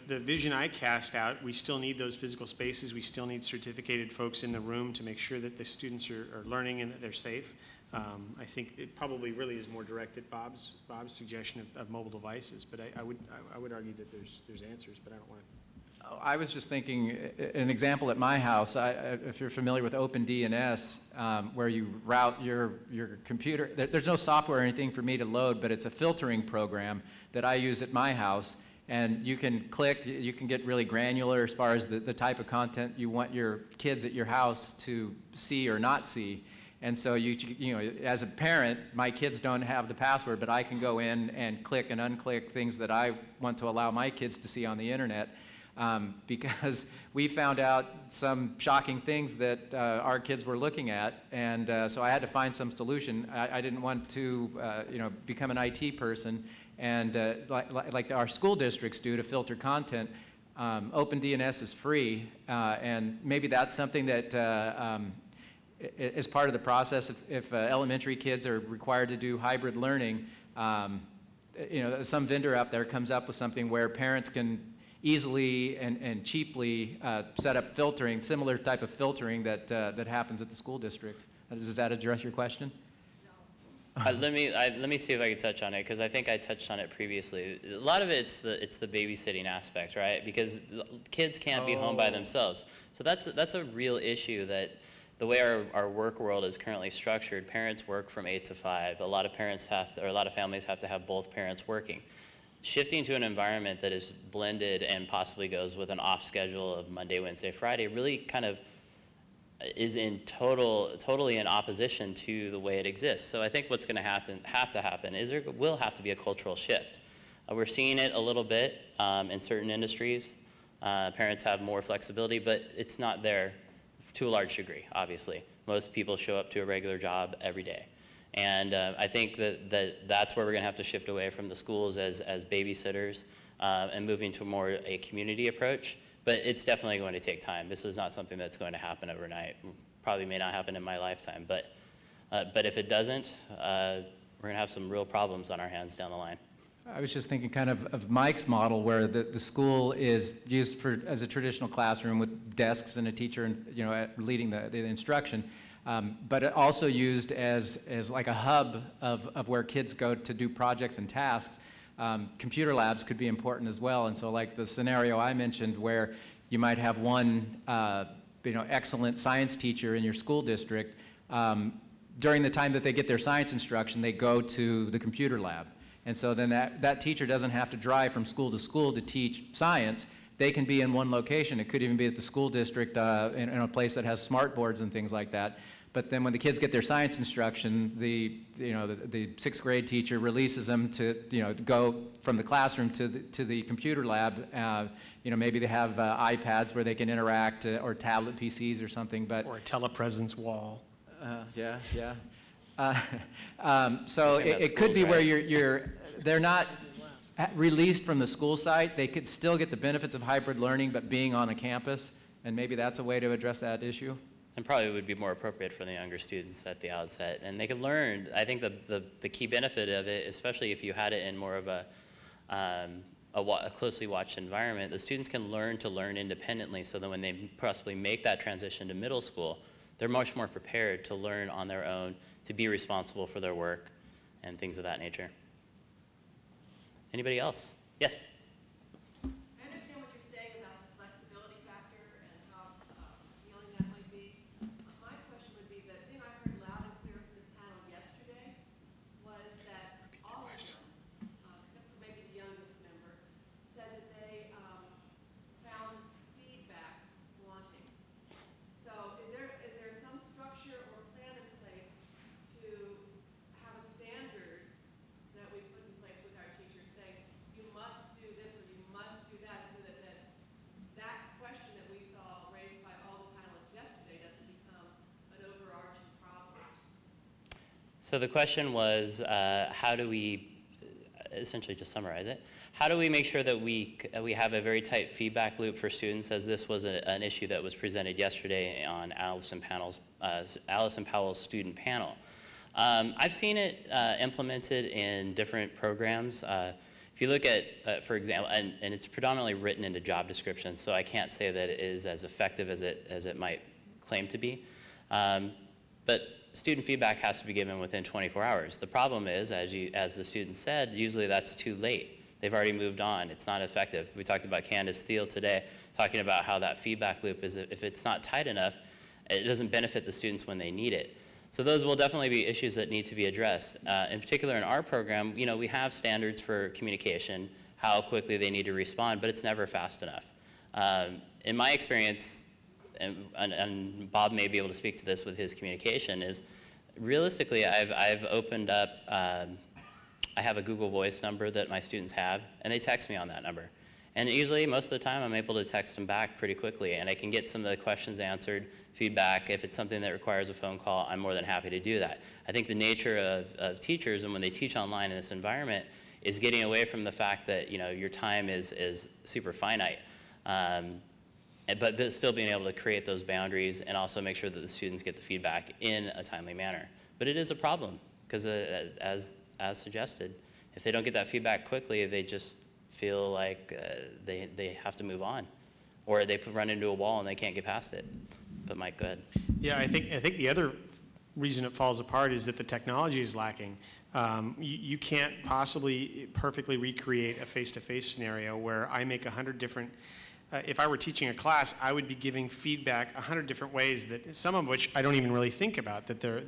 the vision I cast out, we still need those physical spaces. We still need certificated folks in the room to make sure that the students are learning and that they're safe. I think it probably really is more directed Bob's suggestion of mobile devices, but I would argue that there's answers, but I don't want to.
I was just thinking, an example at my house, if you're familiar with OpenDNS, where you route your computer, there's no software or anything for me to load, but it's a filtering program that I use at my house, and you can click, you can get really granular as far as the type of content you want your kids at your house to see or not see. And so you know, as a parent, my kids don't have the password, but I can go in and click and unclick things that I want to allow my kids to see on the internet. Because we found out some shocking things that our kids were looking at, and so I had to find some solution. I didn't want to, become an IT person, and like our school districts do to filter content. OpenDNS is free, and maybe that's something that is part of the process. If elementary kids are required to do hybrid learning, some vendor out there comes up with something where parents can easily and cheaply set up filtering, similar type of filtering that happens at the school districts. Does that address your question?
Let me see if I can touch on it, because I think I touched on it previously. A lot of it's the babysitting aspect, right? Because kids can't be home by themselves. So that's a real issue, that the way our work world is currently structured, parents work from 8 to 5. A lot of families have to have both parents working. Shifting to an environment that is blended and possibly goes with an off schedule of Monday, Wednesday, Friday really kind of is totally in opposition to the way it exists. So I think what's going to happen is there will have to be a cultural shift. We're seeing it a little bit in certain industries. Parents have more flexibility, but it's not there to a large degree, obviously. Most people show up to a regular job every day. And I think that's where we're going to have to shift away from the schools as babysitters and moving to more a community approach. But it's definitely going to take time. This is not something that's going to happen overnight. Probably may not happen in my lifetime. But if it doesn't, we're going to have some real problems on our hands down the line.
I was just thinking kind of Mike's model, where the school is used as a traditional classroom with desks and a teacher, leading the instruction. But it also used as like a hub of where kids go to do projects and tasks. Computer labs could be important as well, and so like the scenario I mentioned, where you might have one excellent science teacher in your school district, during the time that they get their science instruction, they go to the computer lab. And so then that teacher doesn't have to drive from school to teach science. They can be in one location. It could even be at the school district in a place that has smart boards and things like that. But then when the kids get their science instruction, the sixth grade teacher releases them to go from the classroom to the computer lab. Maybe they have iPads where they can interact, or tablet PCs or something. But
Or a telepresence wall.
yeah. So it could be where they're not released from the school site. They could still get the benefits of hybrid learning, but being on a campus, and maybe that's a way to address that issue.
And probably would be more appropriate for the younger students at the outset. And they can learn. I think the key benefit of it, especially if you had it in more of a closely watched environment, the students can learn to learn independently, so that when they possibly make that transition to middle school, they're much more prepared to learn on their own, to be responsible for their work, and things of that nature. Anybody else? Yes?
I understand what you're saying about the flexibility factor and how appealing that might be. My question would be, the thing I heard loud and clear from the panel yesterday was that all of them, except for maybe the youngest member, said that they found feedback wanting. So is there some structure or plan in place to have a standard that we put in place with our teachers, saying you must do this or you must do that, so that question that we saw raised by all the panelists yesterday doesn't become an overarching problem?
So the question was, how do we, essentially to summarize it, how do we make sure that we have a very tight feedback loop for students, as this was an issue that was presented yesterday on Allison Powell's student panel. I've seen it implemented in different programs. If you look at, for example, and it's predominantly written into job descriptions, so I can't say that it is as effective as it might claim to be. But student feedback has to be given within 24 hours. The problem is, as the student said, usually that's too late. They've already moved on. It's not effective. We talked about Candace Thiel today, talking about how that feedback loop is, if it's not tight enough, it doesn't benefit the students when they need it. So those will definitely be issues that need to be addressed. In particular, in our program, we have standards for communication, how quickly they need to respond, but it's never fast enough. In my experience, and Bob may be able to speak to this with his communication, is realistically, I've opened up, I have a Google Voice number that my students have, and they text me on that number. And usually, most of the time, I'm able to text them back pretty quickly, and I can get some of the questions answered, feedback. If it's something that requires a phone call, I'm more than happy to do that. I think the nature of teachers, and when they teach online in this environment, is getting away from the fact that your time is super finite, but still being able to create those boundaries and also make sure that the students get the feedback in a timely manner. But it is a problem, because as suggested, if they don't get that feedback quickly, they just feel like they have to move on, or they run into a wall and they can't get past it. But Mike, go ahead.
Yeah, I think the other reason it falls apart is that the technology is lacking. You can't possibly perfectly recreate a face-to-face scenario where I make 100 different. If I were teaching a class, I would be giving feedback 100 different ways, that some of which I don't even really think about, that are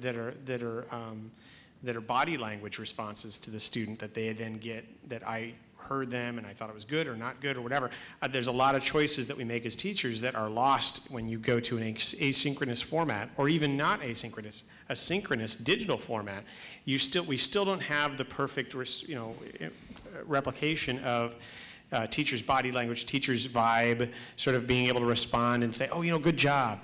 body language responses to the student that they then get, that I heard them and I thought it was good or not good or whatever. There's a lot of choices that we make as teachers that are lost when you go to an asynchronous format, or even not asynchronous, a synchronous digital format. We still don't have the perfect replication of teachers' body language, teachers' vibe, sort of being able to respond and say, oh, good job.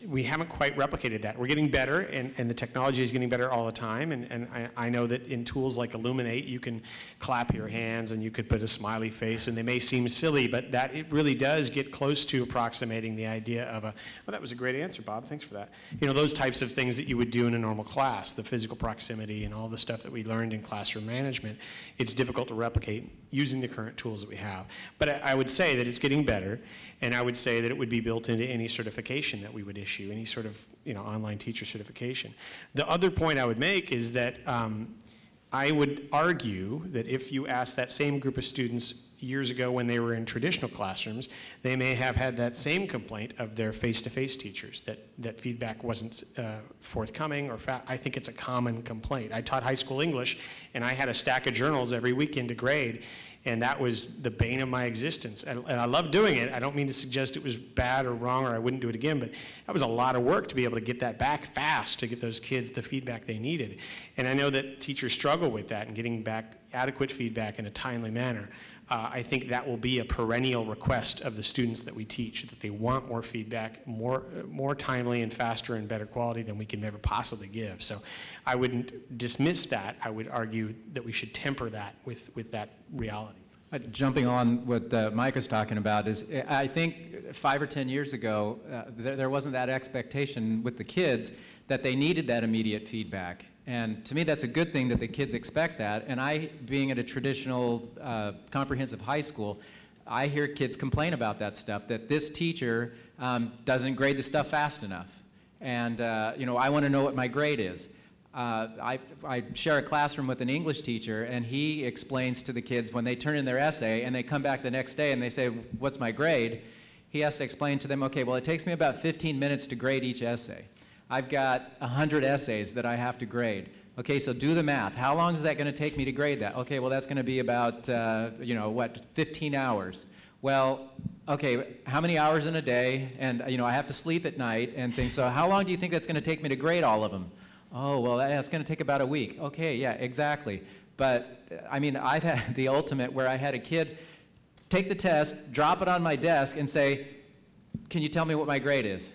We haven't quite replicated that. We're getting better, and the technology is getting better all the time, and I know that in tools like Illuminate, you can clap your hands and you could put a smiley face, and they may seem silly, but it really does get close to approximating the idea of well, that was a great answer, Bob, thanks for that. Those types of things that you would do in a normal class, the physical proximity and all the stuff that we learned in classroom management, it's difficult to replicate using the current tools that we have. But I would say that it's getting better, and I would say that it would be built into any certification that we would issue, any sort of online teacher certification. The other point I would make is that I would argue that if you ask that same group of students years ago when they were in traditional classrooms, they may have had that same complaint of their face-to-face teachers, that feedback wasn't forthcoming, or I think it's a common complaint. I taught high school English, and I had a stack of journals every weekend to grade, and that was the bane of my existence. And I loved doing it. I don't mean to suggest it was bad or wrong or I wouldn't do it again, but that was a lot of work to be able to get that back fast, to get those kids the feedback they needed. And I know that teachers struggle with that and getting back adequate feedback in a timely manner. I think that will be a perennial request of the students that we teach, that they want more feedback, more timely and faster and better quality than we can ever possibly give. So I wouldn't dismiss that. I would argue that we should temper that with that reality.
Jumping on what Mike was talking about is, I think 5 or 10 years ago, there wasn't that expectation with the kids that they needed that immediate feedback. And to me, that's a good thing that the kids expect that. And I, being at a traditional comprehensive high school, I hear kids complain about that stuff, that this teacher doesn't grade the stuff fast enough. And, you know, I want to know what my grade is. I share a classroom with an English teacher, and he explains to the kids when they turn in their essay and they come back the next day and they say, what's my grade? He has to explain to them, okay, well, it takes me about 15 minutes to grade each essay. I've got 100 essays that I have to grade. Okay, so do the math. How long is that going to take me to grade that? Okay, well, that's going to be about, you know, what, 15 hours. Well, okay, how many hours in a day? And, you know, I have to sleep at night and things. So how long do you think that's going to take me to grade all of them? Oh, well, that's going to take about a week. Okay, yeah, exactly. But, I mean, I've had the ultimate where I had a kid take the test, drop it on my desk, and say, can you tell me what my grade is?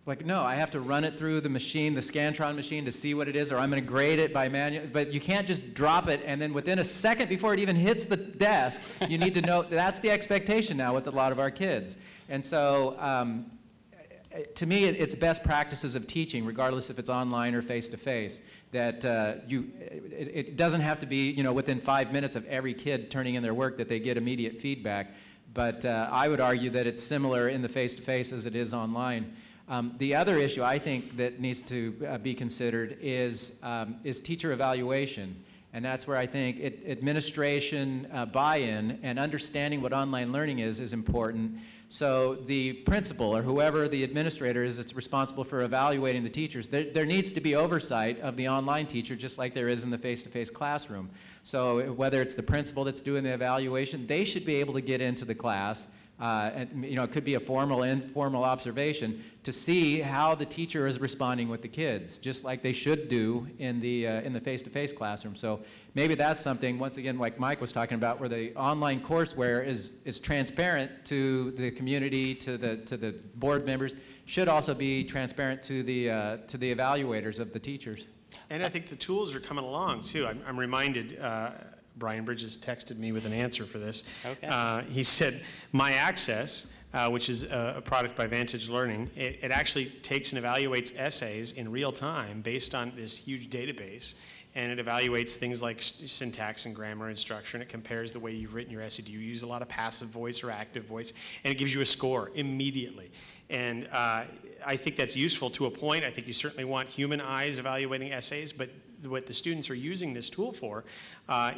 Like, no, I have to run it through the machine, the Scantron machine, to see what it is, or I'm going to grade it by manual. But you can't just drop it, and then within a second before it even hits the desk, you need to know. That's the expectation now with a lot of our kids. And so, to me, it's best practices of teaching, regardless if it's online or face-to-face, that it doesn't have to be, you know, within 5 minutes of every kid turning in their work that they get immediate feedback. But I would argue that it's similar in the face-to-face as it is online. The other issue I think that needs to be considered is teacher evaluation. And that's where I think administration buy-in and understanding what online learning is important. So the principal or whoever the administrator is that's responsible for evaluating the teachers, there needs to be oversight of the online teacher just like there is in the face-to-face classroom. So whether it's the principal that's doing the evaluation, they should be able to get into the class. And, you know, it could be a formal, informal observation to see how the teacher is responding with the kids, just like they should do in the face-to-face classroom. So maybe that's something, once again, like Mike was talking about, where the online courseware is transparent to the community, to the board members, should also be transparent to the evaluators of the teachers.
And I think the tools are coming along too. I'm reminded. Brian Bridges texted me with an answer for this. Okay. He said, My Access, which is a product by Vantage Learning, it actually takes and evaluates essays in real time based on this huge database, and it evaluates things like syntax and grammar and structure, and it compares the way you've written your essay. Do you use a lot of passive voice or active voice? And it gives you a score immediately. And I think that's useful to a point. I think you certainly want human eyes evaluating essays, but what the students are using this tool for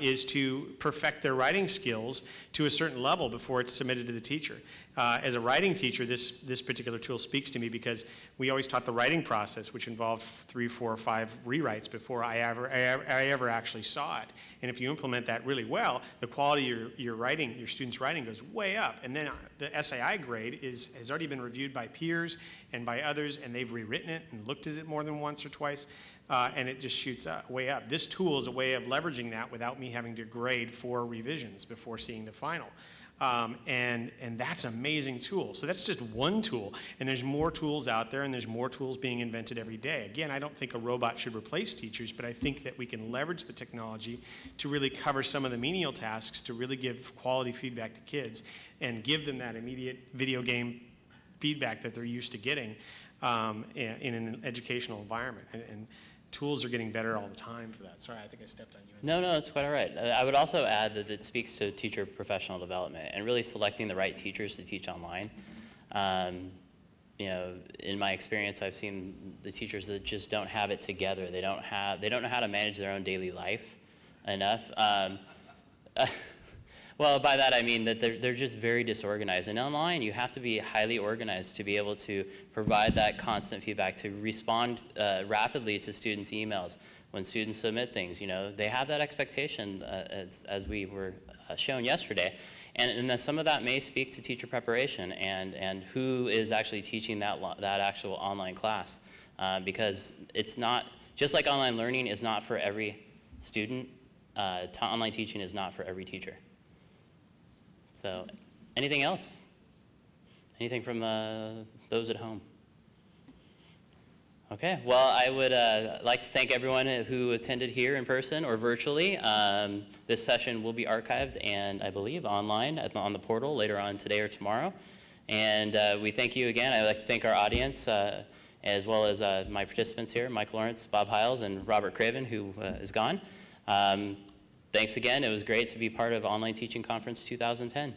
is to perfect their writing skills to a certain level before it's submitted to the teacher. As a writing teacher, this particular tool speaks to me because we always taught the writing process, which involved 3, 4, or 5 rewrites before I ever actually saw it. And if you implement that really well, the quality of your writing, your students' writing, goes way up. And then the SAI grade has already been reviewed by peers and by others, and they've rewritten it and looked at it more than once or twice. And it just shoots way up. This tool is a way of leveraging that without me having to grade 4 revisions before seeing the final. And that's an amazing tool. So that's just one tool. And there's more tools out there, and there's more tools being invented every day. Again, I don't think a robot should replace teachers, but I think that we can leverage the technology to really cover some of the menial tasks, to really give quality feedback to kids and give them that immediate video game feedback that they're used to getting in an educational environment. And tools are getting better all the time for that. Sorry, I think I stepped on you.
No, that's quite all right. I would also add that it speaks to teacher professional development and really selecting the right teachers to teach online. You know, in my experience, I've seen the teachers that just don't have it together. They don't know how to manage their own daily life enough. Well, by that I mean that they're just very disorganized. And online, you have to be highly organized to be able to provide that constant feedback, to respond rapidly to students' emails. When students submit things, you know, they have that expectation as we were shown yesterday. And then some of that may speak to teacher preparation and who is actually teaching that actual online class. Because it's not, just like online learning is not for every student, online teaching is not for every teacher. So, anything else? Anything from those at home? Okay, well, I would like to thank everyone who attended here in person or virtually. This session will be archived and I believe online on the portal later on today or tomorrow. And we thank you again. I'd like to thank our audience as well as my participants here, Mike Lawrence, Bob Hiles, and Robert Craven, who is gone. Thanks again. It was great to be part of Online Teaching Conference 2010.